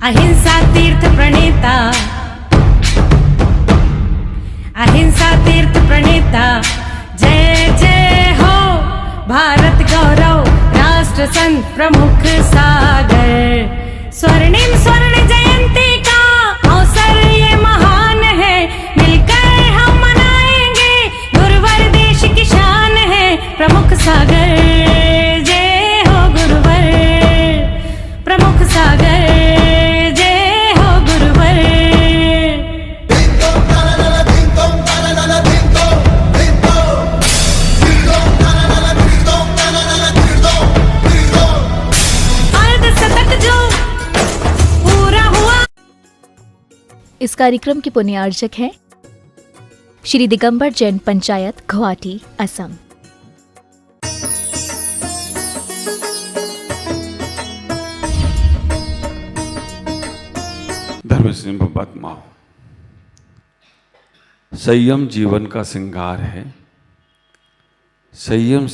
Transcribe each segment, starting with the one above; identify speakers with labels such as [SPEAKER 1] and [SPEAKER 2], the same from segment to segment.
[SPEAKER 1] अहिंसा तीर्थ प्रणेता, अहिंसा तीर्थ प्रणेता, जय जय हो भारत गौरव राष्ट्र संत प्रमुख सागर। स्वर्णिम स्वर्ण जयंती का अवसर ये महान है, मिलकर हम मनाएंगे गुरुवर देश की शान है। प्रमुख सागर जय हो गुरुवर, प्रमुख सागर जय हो गुरुवर। अर्धशतक जो पूरा हुआ।
[SPEAKER 2] इस कार्यक्रम के पुण्यार्चक हैं श्री दिगंबर जैन पंचायत गुवाहाटी, असम।
[SPEAKER 3] धर्म सिंह महात्मा, संयम जीवन का श्रृंगार है, संयम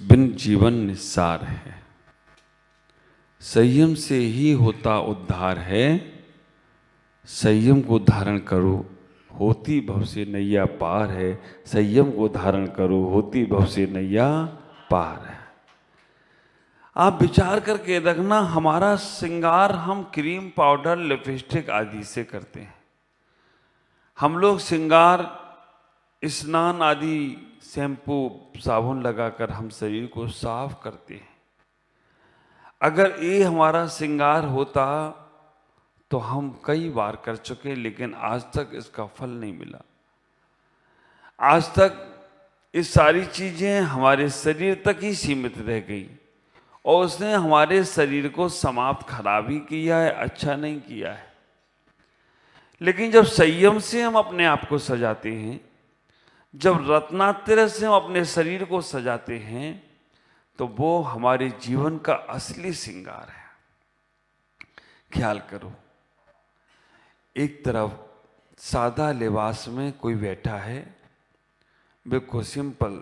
[SPEAKER 3] बिन जीवन निस्सार है। संयम से ही होता उद्धार है, संयम को धारण करो होती भव से नैया पार है। संयम को धारण करो होती भव से नैया पार है। आप विचार करके रखना, हमारा श्रृंगार हम क्रीम, पाउडर, लिपस्टिक आदि से करते हैं। हम लोग श्रृंगार, स्नान आदि, शैम्पू, साबुन लगाकर हम शरीर को साफ करते हैं। अगर ये हमारा श्रृंगार होता तो हम कई बार कर चुके, लेकिन आज तक इसका फल नहीं मिला। आज तक ये सारी चीजें हमारे शरीर तक ही सीमित रह गई और उसने हमारे शरीर को समाप्त, खराब ही किया है, अच्छा नहीं किया है। लेकिन जब संयम से हम अपने आप को सजाते हैं, जब रत्नात्रय से हम अपने शरीर को सजाते हैं, तो वो हमारे जीवन का असली श्रृंगार है। ख्याल करो, एक तरफ सादा लिबास में कोई बैठा है, बिल्कुल सिंपल,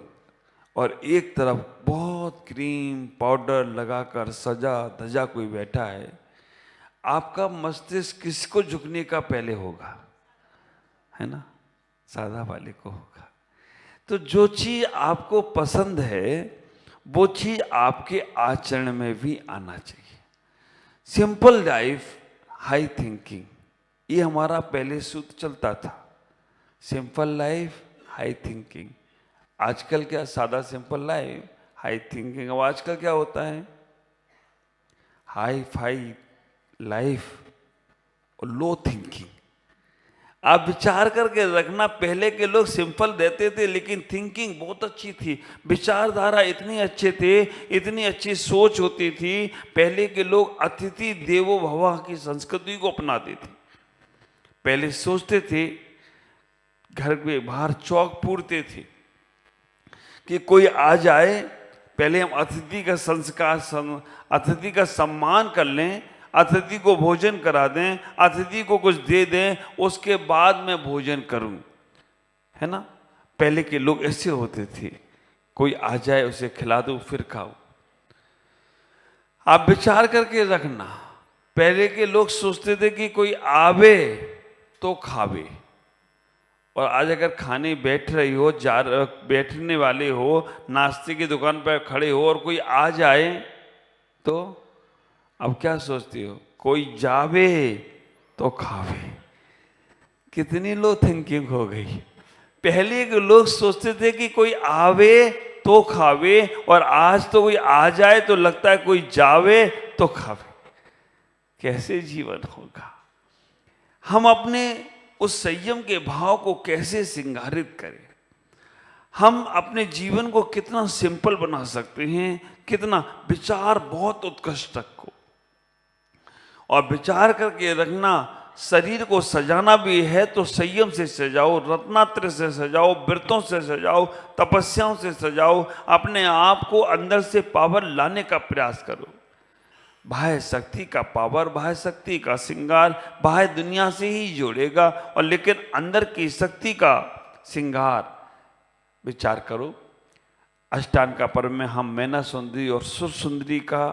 [SPEAKER 3] और एक तरफ बहुत क्रीम पाउडर लगाकर सजा धजा कोई बैठा है। आपका मस्तिष्क किसको झुकने का पहले होगा? है ना, सादा वाले को होगा। तो जो चीज आपको पसंद है वो चीज आपके आचरण में भी आना चाहिए। सिंपल लाइफ, हाई थिंकिंग, ये हमारा पहले सूत्र चलता था। Simple life, high thinking. आजकल क्या, सादा सिंपल लाइफ, हाई थिंकिंग। अब आजकल क्या होता है, हाई फाई लाइफ और लो थिंकिंग। आप विचार करके रखना, पहले के लोग सिंपल रहते थे लेकिन थिंकिंग बहुत अच्छी थी, विचारधारा इतनी अच्छे थे, इतनी अच्छी सोच होती थी। पहले के लोग अतिथि देवो भव की संस्कृति को अपनाते थे। पहले सोचते थे, घर के बाहर चौक पूरते थे कि कोई आ जाए, पहले हम अतिथि का संस्कार, अतिथि का सम्मान कर लें, अतिथि को भोजन करा दें, अतिथि को कुछ दे दें, उसके बाद मैं भोजन करूं। है ना, पहले के लोग ऐसे होते थे, कोई आ जाए उसे खिला दो फिर खाओ। आप विचार करके रखना, पहले के लोग सोचते थे कि कोई आवे तो खावे, और आज अगर खाने बैठ रही हो, बैठने वाले हो, नाश्ते की दुकान पर खड़े हो और कोई आ जाए तो अब क्या सोचती हो, कोई जावे तो खावे। कितनी लो थिंकिंग हो गई। पहले के लोग सोचते थे कि कोई आवे तो खावे, और आज तो कोई आ जाए तो लगता है कोई जावे तो खावे। कैसे जीवन होगा? हम अपने उस संयम के भाव को कैसे श्रृंगारित करें? हम अपने जीवन को कितना सिंपल बना सकते हैं, कितना विचार बहुत उत्कृष्ट को। और विचार करके रखना, शरीर को सजाना भी है तो संयम से सजाओ, रत्नात्रय से सजाओ, व्रतों से सजाओ, तपस्याओं से सजाओ। अपने आप को अंदर से पावर लाने का प्रयास करो। बाह्य शक्ति का पावर, बाह्य शक्ति का श्रृंगार बाह्य दुनिया से ही जोड़ेगा, और लेकिन अंदर की शक्ति का श्रृंगार विचार करो। अष्टांग का पर्व में हम मैना सुंदरी और सुर सुंदरी का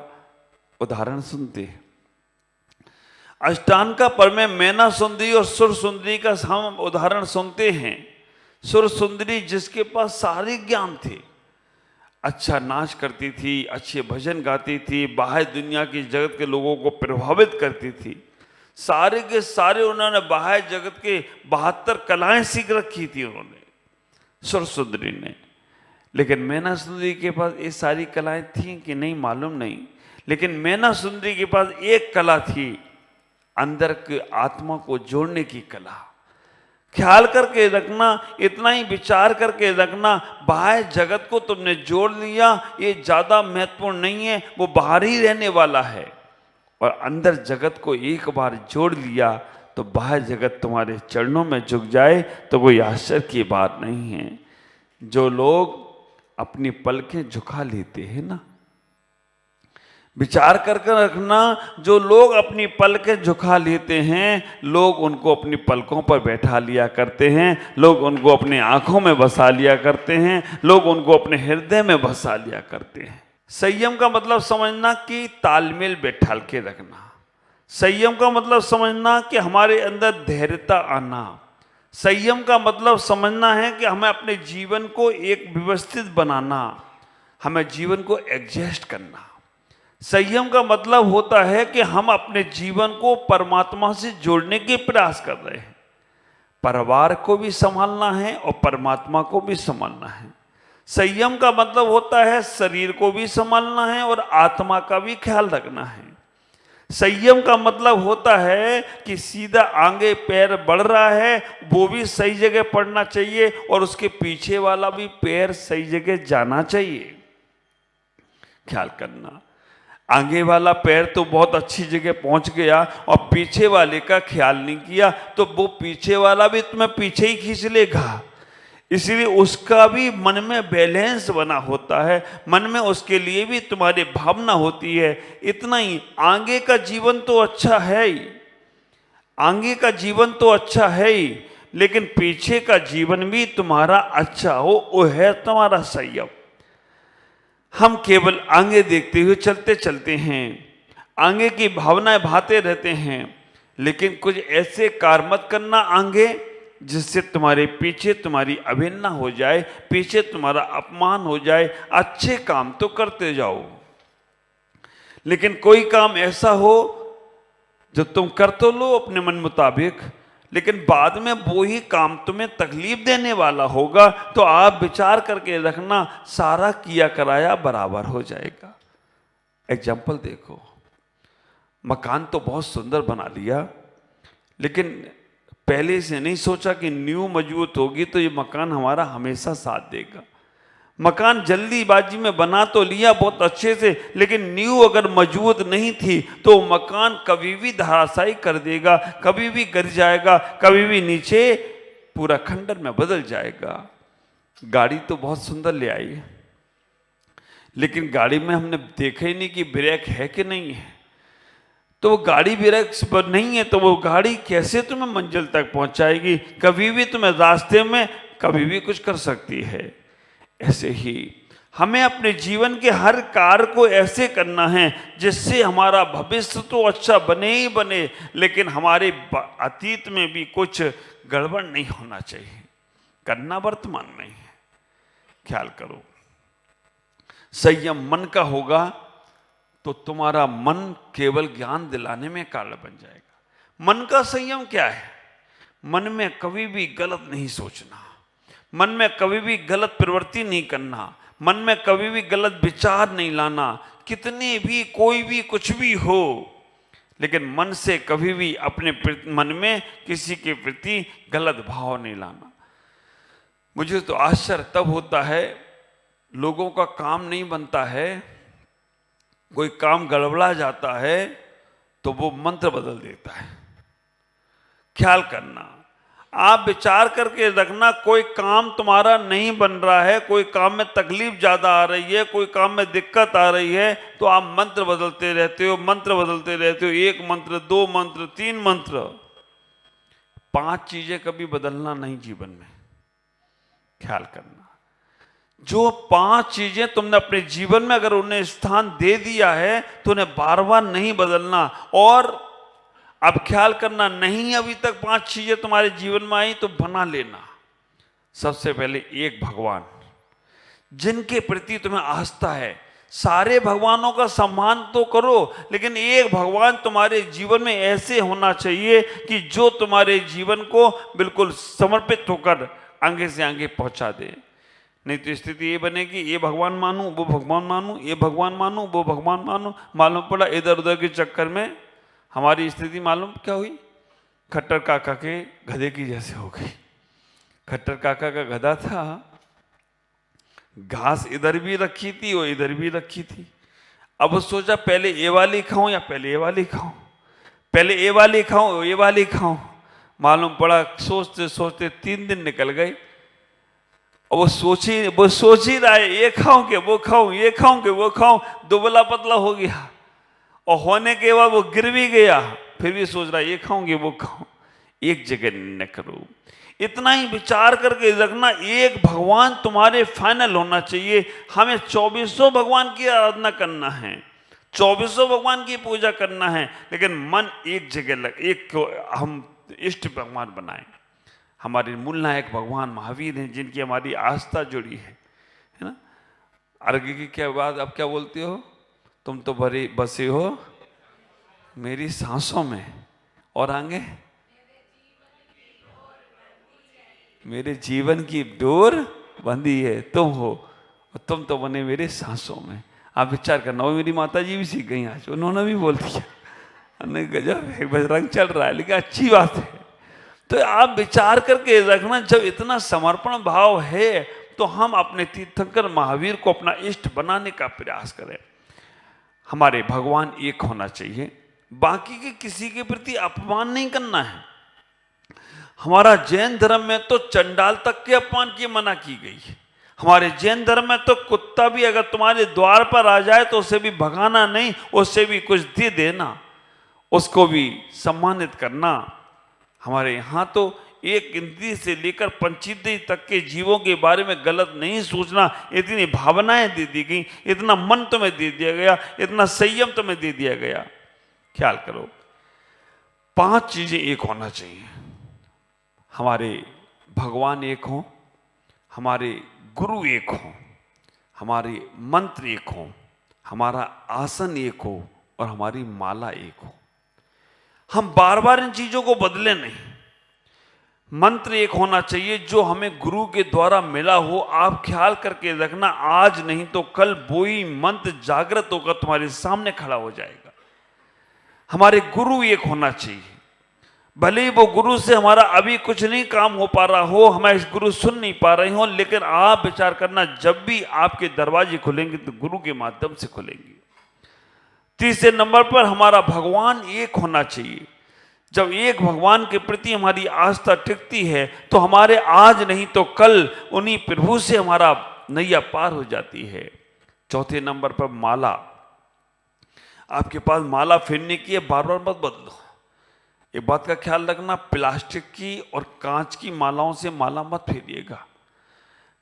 [SPEAKER 3] उदाहरण सुनते हैं। अष्टांग का पर में मैना सुंदरी और सुर सुंदरी का हम उदाहरण सुनते हैं। सुर सुंदरी जिसके पास सारे ज्ञान थे, अच्छा नाच करती थी, अच्छे भजन गाती थी, बाहर दुनिया की जगत के लोगों को प्रभावित करती थी, सारे के सारे उन्होंने बाहर जगत के 72 कलाएं सीख रखी थी उन्होंने, सुर सुंदरी ने। लेकिन मैना सुंदरी के पास ये सारी कलाएं थी कि नहीं मालूम नहीं, लेकिन मैना सुंदरी के पास एक कला थी, अंदर की आत्मा को जोड़ने की कला। ख्याल करके रखना, इतना ही विचार करके रखना, बाहर जगत को तुमने जोड़ लिया ये ज्यादा महत्वपूर्ण नहीं है, वो बाहर ही रहने वाला है, और अंदर जगत को एक बार जोड़ लिया तो बाहर जगत तुम्हारे चरणों में झुक जाए तो कोई आश्चर्य की बात नहीं है। जो लोग अपनी पलकें झुका लेते हैं ना, विचार करके रखना, जो लोग अपनी पलकें झुका लेते हैं, लोग उनको अपनी पलकों पर बैठा लिया करते हैं, लोग उनको अपनी आंखों में बसा लिया करते हैं, लोग उनको अपने हृदय में बसा लिया करते हैं। संयम का मतलब समझना कि तालमेल बैठाल के रखना। संयम का मतलब समझना कि हमारे अंदर धैर्यता आना। संयम का मतलब समझना है कि हमें अपने जीवन को एक व्यवस्थित बनाना, हमें जीवन को एडजस्ट करना। संयम का मतलब होता है कि हम अपने जीवन को परमात्मा से जोड़ने के प्रयास कर रहे हैं। परिवार को भी संभालना है और परमात्मा को भी संभालना है। संयम का मतलब होता है शरीर को भी संभालना है और आत्मा का भी ख्याल रखना है। संयम का मतलब होता है कि सीधा आगे पैर बढ़ रहा है वो भी सही जगह पड़ना चाहिए और उसके पीछे वाला भी पैर सही जगह जाना चाहिए। ख्याल करना, आगे वाला पैर तो बहुत अच्छी जगह पहुंच गया और पीछे वाले का ख्याल नहीं किया तो वो पीछे वाला भी तुम्हें पीछे ही खींच लेगा। इसलिए उसका भी मन में बैलेंस बना होता है, मन में उसके लिए भी तुम्हारी भावना होती है। इतना ही, आगे का जीवन तो अच्छा है ही, आगे का जीवन तो अच्छा है ही, लेकिन पीछे का जीवन भी तुम्हारा अच्छा हो, वो है तुम्हारा संयम। हम केवल आगे देखते हुए चलते चलते हैं, आगे की भावनाएं भाते रहते हैं, लेकिन कुछ ऐसे कार्य मत करना आगे जिससे तुम्हारे पीछे तुम्हारी अवहेलना हो जाए, पीछे तुम्हारा अपमान हो जाए। अच्छे काम तो करते जाओ, लेकिन कोई काम ऐसा हो जो तुम कर तो लो अपने मन मुताबिक, लेकिन बाद में वो ही काम तुम्हें तकलीफ देने वाला होगा, तो आप विचार करके रखना, सारा किया कराया बराबर हो जाएगा। एग्जाम्पल देखो, मकान तो बहुत सुंदर बना लिया, लेकिन पहले से नहीं सोचा कि नींव मजबूत होगी तो ये मकान हमारा हमेशा साथ देगा। मकान जल्दीबाजी में बना तो लिया बहुत अच्छे से, लेकिन नींव अगर मजबूत नहीं थी तो मकान कभी भी धराशायी कर देगा, कभी भी गिर जाएगा, कभी भी नीचे पूरा खंडर में बदल जाएगा। गाड़ी तो बहुत सुंदर ले आई, लेकिन गाड़ी में हमने देखा ही नहीं कि ब्रेक है कि नहीं है। तो वो गाड़ी ब्रेक पर नहीं है तो वो गाड़ी कैसे तुम्हें मंजिल तक पहुंचाएगी? कभी भी तुम्हें रास्ते में कभी भी कुछ कर सकती है। ऐसे ही हमें अपने जीवन के हर कार्य को ऐसे करना है जिससे हमारा भविष्य तो अच्छा बने ही बने, लेकिन हमारे अतीत में भी कुछ गड़बड़ नहीं होना चाहिए। करना वर्तमान में है। ख्याल करो, संयम मन का होगा तो तुम्हारा मन केवल ज्ञान दिलाने में कारण बन जाएगा। मन का संयम क्या है? मन में कभी भी गलत नहीं सोचना, मन में कभी भी गलत प्रवृत्ति नहीं करना, मन में कभी भी गलत विचार नहीं लाना। कितने भी कोई भी कुछ भी हो, लेकिन मन से कभी भी अपने मन में किसी के प्रति गलत भाव नहीं लाना। मुझे तो आश्चर्य तब होता है, लोगों का काम नहीं बनता है, कोई काम गड़बड़ा जाता है तो वो मंत्र बदल देता है। ख्याल करना, आप विचार करके रखना, कोई काम तुम्हारा नहीं बन रहा है, कोई काम में तकलीफ ज्यादा आ रही है, कोई काम में दिक्कत आ रही है, तो आप मंत्र बदलते रहते हो, मंत्र बदलते रहते हो। 1 मंत्र, 2 मंत्र, 3 मंत्र, 5 चीजें कभी बदलना नहीं जीवन में। ख्याल करना, जो 5 चीजें तुमने अपने जीवन में अगर उन्हें स्थान दे दिया है तो उन्हें बार बार नहीं बदलना। और अब ख्याल करना, नहीं अभी तक 5 चीजें तुम्हारे जीवन में आई तो बना लेना। सबसे पहले एक भगवान, जिनके प्रति तुम्हें आस्था है। सारे भगवानों का सम्मान तो करो, लेकिन एक भगवान तुम्हारे जीवन में ऐसे होना चाहिए कि जो तुम्हारे जीवन को बिल्कुल समर्पित होकर आगे से आगे पहुंचा दे। नहीं तो स्थिति ये बनेगी, ये भगवान मानूं वो भगवान मानूं, ये भगवान मानूं वो भगवान मानूं, मालूम पड़ा इधर उधर के चक्कर में हमारी स्थिति मालूम क्या हुई, खट्टर काका के गधे की जैसे हो गई। खट्टर काका का गधा था, घास इधर भी रखी थी और इधर भी रखी थी। अब वो सोचा पहले ये वाली खाऊं या पहले ये वाली खाऊं, पहले ये वाली खाऊं ये वाली खाऊं। मालूम पड़ा सोचते सोचते 3 दिन निकल गए। और वो सोच ही रहा है, ये खाऊं कि वो खाऊं, ये खाऊं कि वो खाऊं। दुबला पतला हो गया और होने के बाद वो गिर भी गया, फिर भी सोच रहा है ये खाऊंगी वो खाऊं। एक जगह न करो, इतना ही विचार करके रखना, एक भगवान तुम्हारे फाइनल होना चाहिए। हमें 2400 भगवान की आराधना करना है, 2400 भगवान की पूजा करना है, लेकिन मन एक जगह एक को हम इष्ट भगवान बनाएं। हमारे मूल नायक भगवान महावीर हैं, जिनकी हमारी आस्था जुड़ी है ना। अर्घ्य की क्या बात, अब क्या बोलते हो, तुम तो भरे बसे हो मेरी सांसों में, और आगे मेरे जीवन की डोर बंधी है तुम हो, और तुम तो बने मेरे सांसों में। आप विचार करना, वो मेरी माता जी भी सीख गई आज, उन्होंने भी बोल दिया। गजब है, बजरंग चल रहा है, लेकिन अच्छी बात है। तो आप विचार करके रखना, जब इतना समर्पण भाव है तो हम अपने तीर्थंकर महावीर को अपना इष्ट बनाने का प्रयास करें। हमारे भगवान एक होना चाहिए, बाकी के किसी के प्रति अपमान नहीं करना है। हमारा जैन धर्म में तो चंडाल तक के अपमान की मना की गई है। हमारे जैन धर्म में तो कुत्ता भी अगर तुम्हारे द्वार पर आ जाए तो उसे भी भगाना नहीं, उससे भी कुछ दे देना, उसको भी सम्मानित करना। हमारे यहाँ तो एक इंद्रिय से लेकर पंचेंद्रिय तक के जीवों के बारे में गलत नहीं सोचना, इतनी भावनाएं दे दी गई, इतना मन तुम्हें दे दिया गया, इतना संयम तुम्हें दे दिया गया। ख्याल करो, 5 चीजें एक होना चाहिए। हमारे भगवान एक हों, हमारे गुरु एक हों, हमारे मंत्र एक हों, हमारा आसन एक हो और हमारी माला एक हो। हम बार बार इन चीजों को बदले नहीं। मंत्र एक होना चाहिए जो हमें गुरु के द्वारा मिला हो। आप ख्याल करके रखना, आज नहीं तो कल वो ही मंत्र जागृत होकर तुम्हारे सामने खड़ा हो जाएगा। हमारे गुरु एक होना चाहिए, भले ही वो गुरु से हमारा अभी कुछ नहीं काम हो पा रहा हो, हमारे गुरु सुन नहीं पा रहे हो, लेकिन आप विचार करना, जब भी आपके दरवाजे खुलेंगे तो गुरु के माध्यम से खुलेंगे। तीसरे नंबर पर हमारा भगवान एक होना चाहिए। जब एक भगवान के प्रति हमारी आस्था टिकती है तो हमारे आज नहीं तो कल उन्हीं प्रभु से हमारा नैया पार हो जाती है। चौथे नंबर पर माला। आपके पास माला फेरने की है, बार बार मत बदलो। एक बात का ख्याल रखना, प्लास्टिक की और कांच की मालाओं से माला मत फेरिएगा।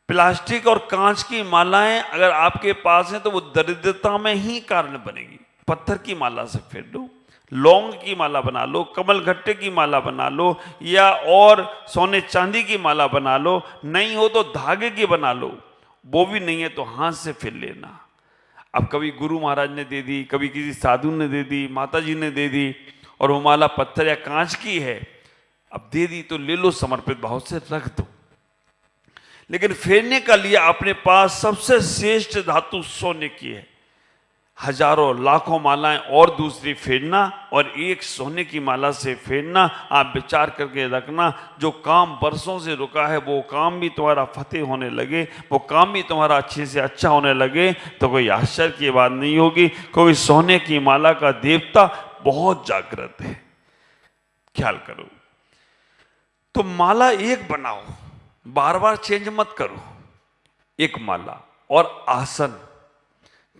[SPEAKER 3] प्लास्टिक और कांच की मालाएं अगर आपके पास हैं तो वो दरिद्रता में ही कारण बनेगी। पत्थर की माला से फेर लो, लौंग की माला बना लो, कमल घट्टे की माला बना लो, या और सोने चांदी की माला बना लो। नहीं हो तो धागे की बना लो, वो भी नहीं है तो हाथ से फेर लेना। अब कभी गुरु महाराज ने दे दी, कभी किसी साधु ने दे दी, माता जी ने दे दी, और वो माला पत्थर या कांच की है, अब दे दी तो ले लो, समर्पित भाव से रख दो। लेकिन फेरने का लिए अपने पास सबसे श्रेष्ठ धातु सोने की है। हजारों लाखों मालाएं और दूसरी फेरना और एक सोने की माला से फेरना। आप विचार करके रखना, जो काम बरसों से रुका है वो काम भी तुम्हारा फतेह होने लगे, वो काम भी तुम्हारा अच्छे से अच्छा होने लगे तो कोई आश्चर्य की बात नहीं होगी, क्योंकि सोने की माला का देवता बहुत जागृत है। ख्याल करो, तो माला एक बनाओ, बार बार चेंज मत करो। एक माला और आसन,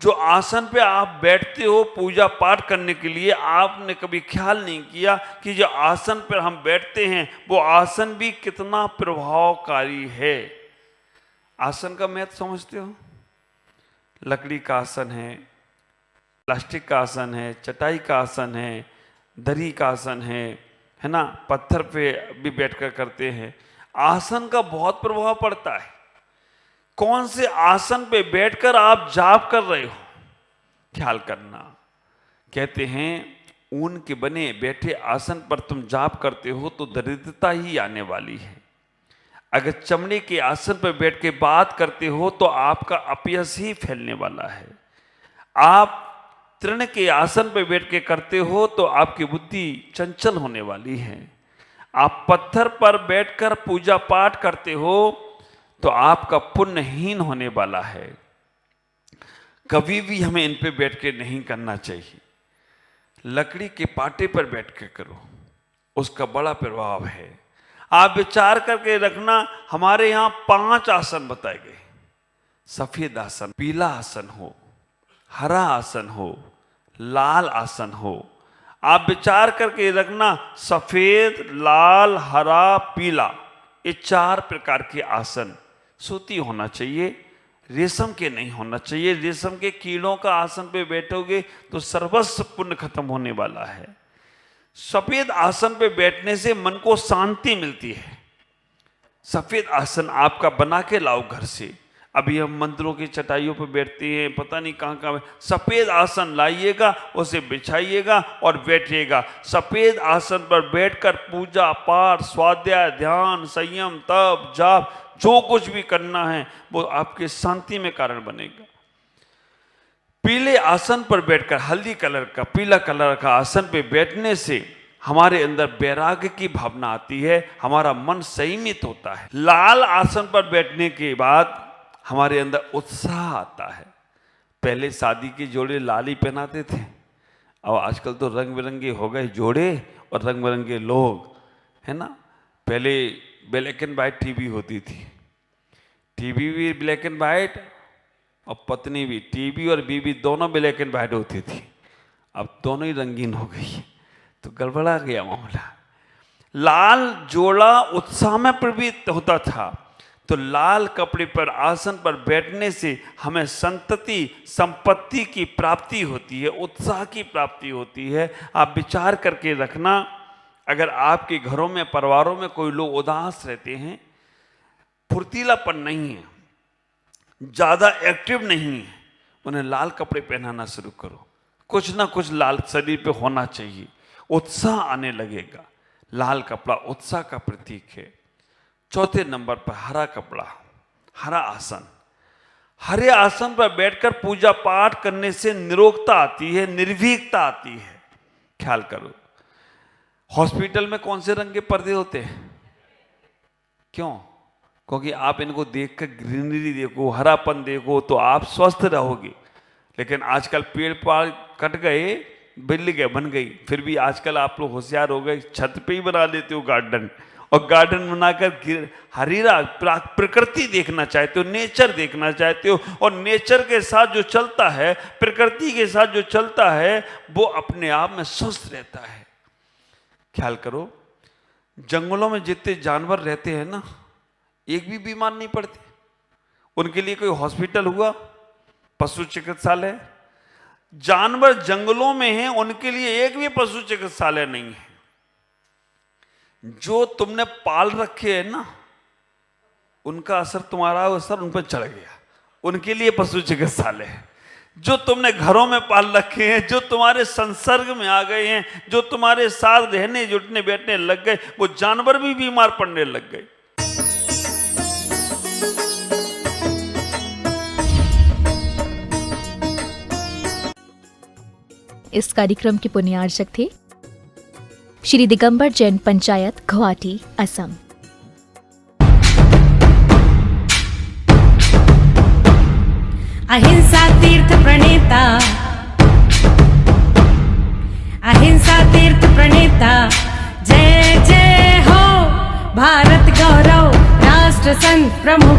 [SPEAKER 3] जो आसन पे आप बैठते हो पूजा पाठ करने के लिए, आपने कभी ख्याल नहीं किया कि जो आसन पर हम बैठते हैं वो आसन भी कितना प्रभावकारी है। आसन का महत्व समझते हो? लकड़ी का आसन है, प्लास्टिक का आसन है, चटाई का आसन है, दरी का आसन है ना, पत्थर पे भी बैठकर करते हैं। आसन का बहुत प्रभाव पड़ता है। कौन से आसन पे बैठकर आप जाप कर रहे हो, ख्याल करना। कहते हैं ऊन के बने बैठे आसन पर तुम जाप करते हो तो दरिद्रता ही आने वाली है। अगर चमड़े के आसन पर बैठ के बात करते हो तो आपका अपयश ही फैलने वाला है। आप तृण के आसन पर बैठ के करते हो तो आपकी बुद्धि चंचल होने वाली है। आप पत्थर पर बैठकर पूजा पाठ करते हो तो आपका पुण्यहीन होने वाला है। कभी भी हमें इन पे बैठ के नहीं करना चाहिए। लकड़ी के पाटे पर बैठ के करो, उसका बड़ा प्रभाव है। आप विचार करके रखना, हमारे यहाँ 5 आसन बताए गए। सफेद आसन, पीला आसन हो, हरा आसन हो, लाल आसन हो। आप विचार करके रखना, सफेद, लाल, हरा, पीला, ये 4 प्रकार के आसन सूती होना चाहिए, रेशम के नहीं होना चाहिए। रेशम के कीड़ों का आसन पे बैठोगे तो सर्वस्व पुण्य खत्म होने वाला है। सफेद आसन पे बैठने से मन को शांति मिलती है। सफेद आसन आपका बना के लाओ घर से। अभी हम मंदिरों की चटाइयों पर बैठते हैं, पता नहीं कहाँ कहाँ। सफेद आसन लाइएगा, उसे बिछाइएगा और बैठिएगा। सफेद आसन पर बैठकर पूजा पाठ, स्वाध्याय, ध्यान, संयम, तप, जाप, जो कुछ भी करना है वो आपके शांति में कारण बनेगा। पीले आसन पर बैठकर, हल्दी कलर का, पीला कलर का आसन पे बैठने से हमारे अंदर वैराग्य की भावना आती है, हमारा मन संयमित होता है। लाल आसन पर बैठने के बाद हमारे अंदर उत्साह आता है। पहले शादी के जोड़े लाल ही पहनाते थे, और आजकल तो रंग बिरंगे हो गए जोड़े और रंग बिरंगे लोग, है ना। पहले ब्लैक एंड वाइट टीवी होती थी, टीवी भी ब्लैक एंड वाइट और पत्नी भी, टीवी और बीवी दोनों ब्लैक एंड वाइट होती थी। अब दोनों ही रंगीन हो गई, तो गड़बड़ा गया मामला। लाल जोड़ा उत्साह में प्रवृत्त होता था, तो लाल कपड़े पर आसन पर बैठने से हमें संतति संपत्ति की प्राप्ति होती है, उत्साह की प्राप्ति होती है। आप विचार करके रखना, अगर आपके घरों में, परिवारों में कोई लोग उदास रहते हैं, फुर्तीलापन नहीं है, ज़्यादा एक्टिव नहीं है, उन्हें लाल कपड़े पहनाना शुरू करो। कुछ ना कुछ लाल शरीर पे होना चाहिए, उत्साह आने लगेगा। लाल कपड़ा उत्साह का प्रतीक है। चौथे नंबर पर हरा कपड़ा, हरा आसन। हरे आसन पर बैठकर पूजा पाठ करने से निरोगता आती है, निर्भीकता आती है। ख्याल करो, हॉस्पिटल में कौन से रंग के पर्दे होते हैं? क्यों? क्योंकि आप इनको देखकर ग्रीनरी देखो, हरापन देखो तो आप स्वस्थ रहोगे। लेकिन आजकल पेड़ पाड़ कट गए, बिल्डिंग बन गई, फिर भी आजकल आप लोग होशियार हो गए, छत पे ही बना लेते हो गार्डन, और गार्डन बनाकर हरीरा प्रकृति देखना चाहते हो, नेचर देखना चाहते हो। और नेचर के साथ जो चलता है, प्रकृति के साथ जो चलता है, वो अपने आप में स्वस्थ रहता है। ख्याल करो, जंगलों में जितने जानवर रहते हैं ना, एक भी बीमार नहीं पड़ते। उनके लिए कोई हॉस्पिटल हुआ, पशु चिकित्सालय? जानवर जंगलों में हैं, उनके लिए एक भी पशु चिकित्सालय नहीं है। जो तुमने पाल रखे हैं ना, उनका असर, तुम्हारा असर उन पर चढ़ गया, उनके लिए पशु चिकित्सालय है। जो तुमने घरों में पाल रखे हैं, जो तुम्हारे संसर्ग में आ गए हैं, जो तुम्हारे साथ रहने जुटने बैठने लग गए, वो जानवर भी बीमार पड़ने लग गए।
[SPEAKER 2] इस कार्यक्रम के पुण्यार्चक थे श्री दिगंबर जैन पंचायत, गुवाहाटी, असम।
[SPEAKER 1] अहिंसा तीर्थ प्रणेता, अहिंसा तीर्थ प्रणेता, जय जय हो भारत गौरव, राष्ट्र संत प्रमुख